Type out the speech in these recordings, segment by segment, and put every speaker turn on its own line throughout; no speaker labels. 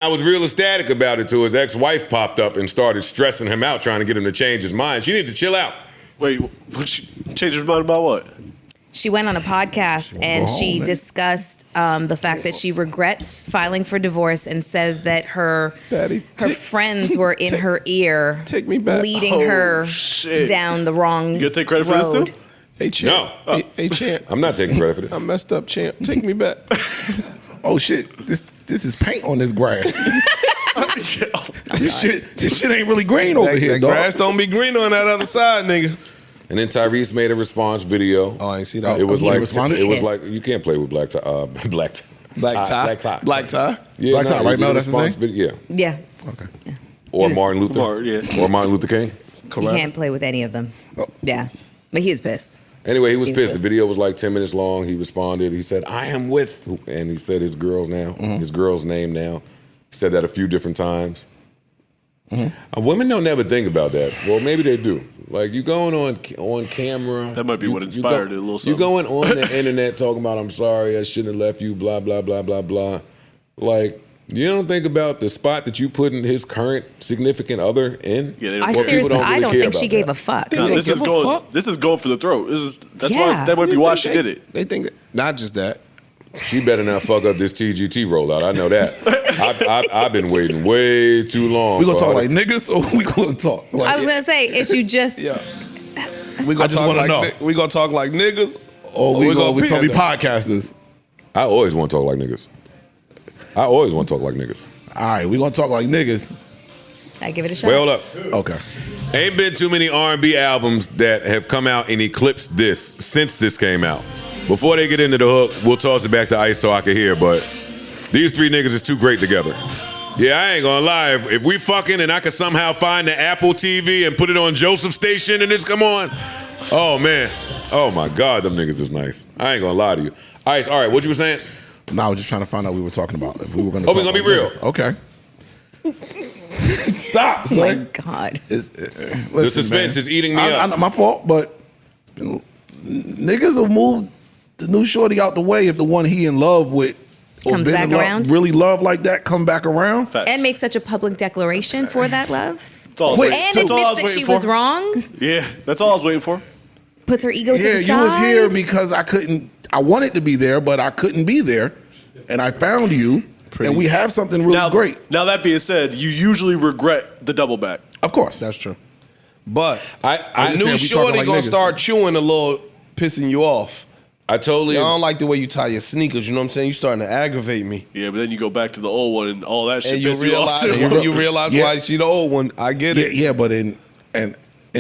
I was real ecstatic about it till his ex-wife popped up and started stressing him out, trying to get him to change his mind. She needed to chill out.
Wait, she changed her mind about what?
She went on a podcast and she discussed the fact that she regrets filing for divorce and says that her friends were in her ear, leading her down the wrong road.
You gonna take credit for this too?
Hey, champ.
No.
Hey, champ.
I'm not taking credit for this.
I messed up, champ. Take me back. Oh, shit. This is paint on this grass. This shit ain't really green over here,
that
dog.
grass don't be green on that other side, nigga.
And then Tyrese made a response video.
Oh, I ain't see that.
It was like you can't play with black tie.
Black tie.
Yeah,
Black tie, right now, that's his name?
Yeah.
Okay.
Yeah.
Or Martin Luther. Or Martin Luther King.
You can't play with any of them.
Oh.
Yeah. But he was pissed.
Anyway, he was pissed. The video was like 10 minutes long. He responded. He said, "I am with," and he said his girl's name now. He said that a few different times. Women don't never think about that. Well, maybe they do. Like, you going on camera.
That might be what inspired it a little something.
You going on the internet talking about, "I'm sorry, I shouldn't have left you," blah, blah, blah, blah, blah. Like, you don't think about the spot that you put in his current significant other in?
Yeah,
I don't think she gave a fuck.
No, this is going for the throat. That's why that might be why she did it.
They think not just that.
She better not fuck up this TGT rollout. I know that. I've been waiting way too long.
We gonna talk like niggas, or we gonna talk? Like,
I was gonna say, is you just?
We gonna talk like
we gonna talk like niggas,
or we gonna be podcasters.
I always want to talk like niggas. All
right, we gonna talk like niggas.
I give it a shot.
Well up.
Okay.
Ain't been too many R&B albums that have come out and eclipsed this since this came out. Before they get into the hook, we'll toss it back to Ice so I can hear, but these three niggas is too great together. Yeah, I ain't gonna lie. If we fucking and I could somehow find the Apple TV and put it on Joseph's station and it's come on, oh man. Oh my God, them niggas is nice. I ain't gonna lie to you. Ice, all right, what you were saying?
No, I was just trying to find out what we were talking about. If we were gonna
we gonna be real.
Niggas. Okay. Stop,
oh my God.
The suspense is eating me up.
My fault, but niggas will move the new shorty out the way if the one he in love with
comes back around.
Really love like that, come back around.
Facts.
And make such a public declaration for that love.
And
admits that she was wrong.
Yeah, that's all I was waiting for.
Puts her ego to the side.
Yeah, you was here because I wanted to be there, but I couldn't be there. And I found you, and we have something really great.
Now, that being said, you usually regret the double back.
Of course.
That's true. But I knew Shorty
like
gonna
niggas.
start chewing a little, pissing you off.
I totally.
I don't like the way you tie your sneakers. You know what I'm saying? You starting to aggravate me.
Yeah, but then you go back to the old one and all that shit
And you
pisses you off too.
realize why she the old one. I get it.
Yeah, but in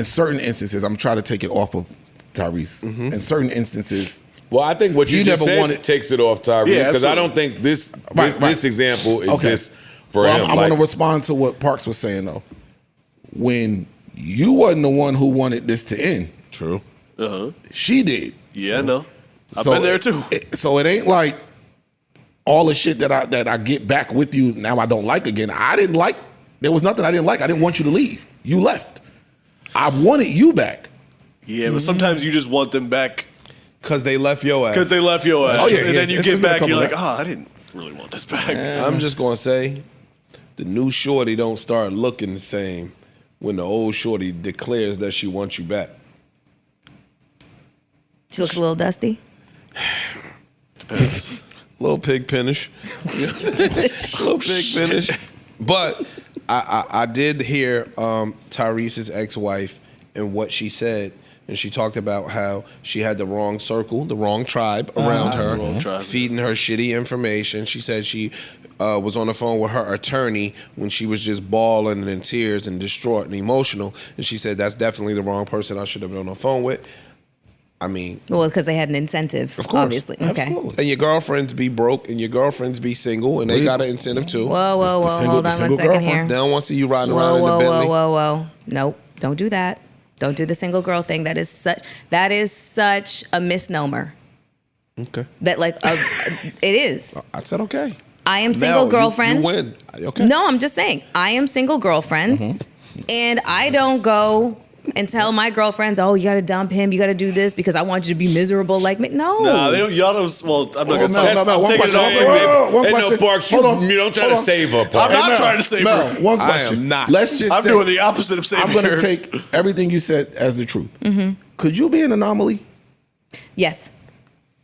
certain instances, I'm trying to take it off of Tyrese. In certain instances.
Well, I think what you just said takes it off Tyrese because I don't think this example exists for him.
I want to respond to what Parks was saying though. When you wasn't the one who wanted this to end,
true.
She did.
Yeah, I know. I've been there too.
So it ain't like all the shit that I get back with you now I don't like again. I didn't like. There was nothing I didn't like. I didn't want you to leave. You left. I wanted you back.
Yeah, but sometimes you just want them back.
Because they left your ass.
Oh, yeah,
and then you get back, you're like,
that.
I didn't really want this back.
I'm just going to say, the new Shorty don't start looking the same when the old Shorty declares that she wants you back.
She looks a little dusty.
Little pig finish. Little pig finish. But I did hear Tyrese's ex-wife and what she said. And she talked about how she had the wrong circle, the wrong tribe around her, feeding her shitty information. She said she was on the phone with her attorney when she was just bawling and in tears and distraught and emotional. And she said, that's definitely the wrong person I should have been on the phone with. I mean...
Well, because they had an incentive,
of course,
obviously. Okay.
Absolutely. And your girlfriends be broke and your girlfriends be single and they got an incentive too.
Whoa. Hold on 1 second here.
They don't want to see you riding around in the Bentley.
Whoa. Nope, don't do that. Don't do the single girl thing. That is such a misnomer.
Okay.
That it is.
I said okay.
I am single girlfriend.
You win. Okay.
No, I'm just saying. I am single girlfriend, and I don't go and tell my girlfriends, oh, you got to dump him, you got to do this because I want you to be miserable like me. No.
Nah, they don't. Y'all don't. Well, I'm not gonna talk.
No,
I'm
one
taking it
question.
off.
One
Hey,
question.
no, Parks,
Hold on.
you don't try to save her, Parks.
I'm not trying to save her.
One
I
question.
am not.
Let's just
I'm
say,
doing the opposite of saving
I'm going
her.
to take everything you said as the truth. Could you be an anomaly?
Yes.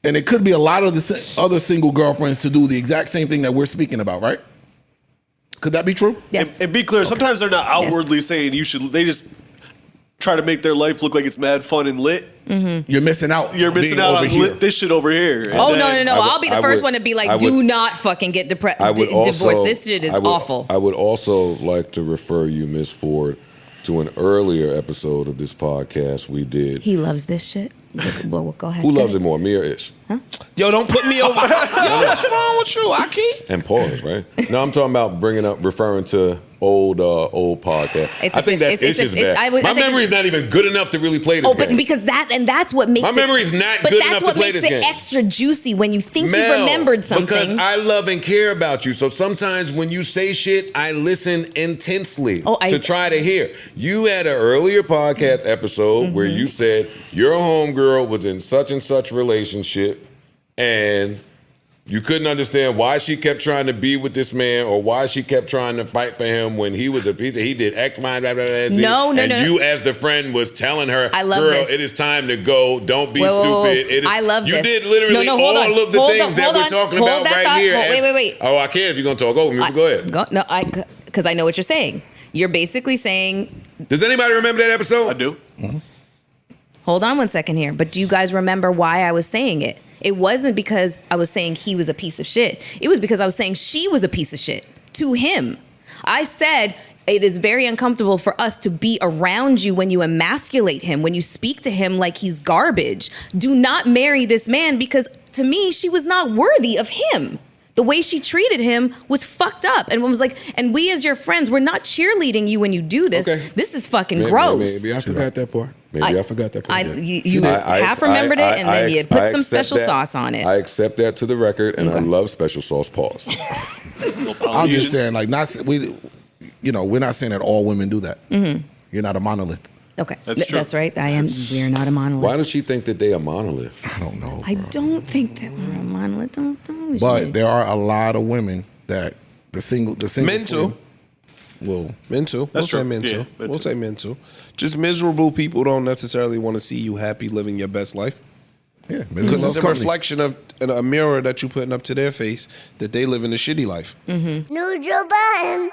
And it could be a lot of the other single girlfriends to do the exact same thing that we're speaking about, right? Could that be true?
Yes.
And be clear, sometimes they're not outwardly saying you should. They just try to make their life look like it's mad fun and lit.
You're missing out.
You're missing out on lit this shit over here. And
Oh,
then-
no. I'll be the first one to be like, do not fucking get divorced. This shit is awful.
I would also like to refer you, Miss Ford, to an earlier episode of this podcast we did.
He loves this shit. Well, go ahead.
Who loves it more, me or Ish?
Yo, don't put me over. Yo, what's wrong with you, Aki?
And pause, right? No, I'm talking about referring to old podcast.
It's
I think that's
it's
Ish's
it's-
bad.
I would- I
My
think
memory is not even good enough to really play this
Oh, but
game.
because that's what makes
My
it.
memory's not
but
good
that's
enough
what
to play
makes
this
it
game.
extra juicy when you think you
Mel,
remembered something.
Because I love and care about you. So sometimes when you say shit, I listen intensely to try to hear. You had an earlier podcast episode where you said your homegirl was in such and such relationship and you couldn't understand why she kept trying to be with this man or why she kept trying to fight for him when he was he did X, Y, blah, blah, blah, Z.
No.
You as the friend was telling her,
I love
girl,
this.
it is time to go. Don't be
Whoa.
stupid. It is,
I love
you
this.
did literally
No, hold on.
all of the
Hold
things
on,
that
hold
we're
on.
talking
Hold
about
that
right
thought.
here.
Wait.
Oh, I can if you're going to talk over me. Go ahead.
No, because I know what you're saying. You're basically saying.
Does anybody remember that episode?
I do.
Hold on one second here. But do you guys remember why I was saying it? It wasn't because I was saying he was a piece of shit. It was because I was saying she was a piece of shit to him. I said it is very uncomfortable for us to be around you when you emasculate him, when you speak to him like he's garbage. Do not marry this man because to me, she was not worthy of him. The way she treated him was fucked up. And was like, and we as your friends, we're not cheerleading you when you do this.
Okay.
This is fucking gross.
Maybe I forgot that part. Maybe I forgot that part.
You half remembered it, and then you put some special sauce on it.
I accept that to the record, and I love special sauce. Pause.
I'm just saying, like, we're not saying that all women do that. You're not a monolith.
Okay,
That's true.
That's right. We are not a monolith.
Why does she think that they a monolith?
I don't know.
I don't think that we're a monolith. Don't
But there are a lot of women that the single
Men too.
Will
Men too.
That's
we'll
true.
say men too.
Yeah, men
We'll
too.
say men too. Just miserable people don't necessarily want to see you happy living your best life.
Yeah,
Because it's a reflection of a mirror that you're putting up to their face that they live in a shitty life.
No Joe Budden.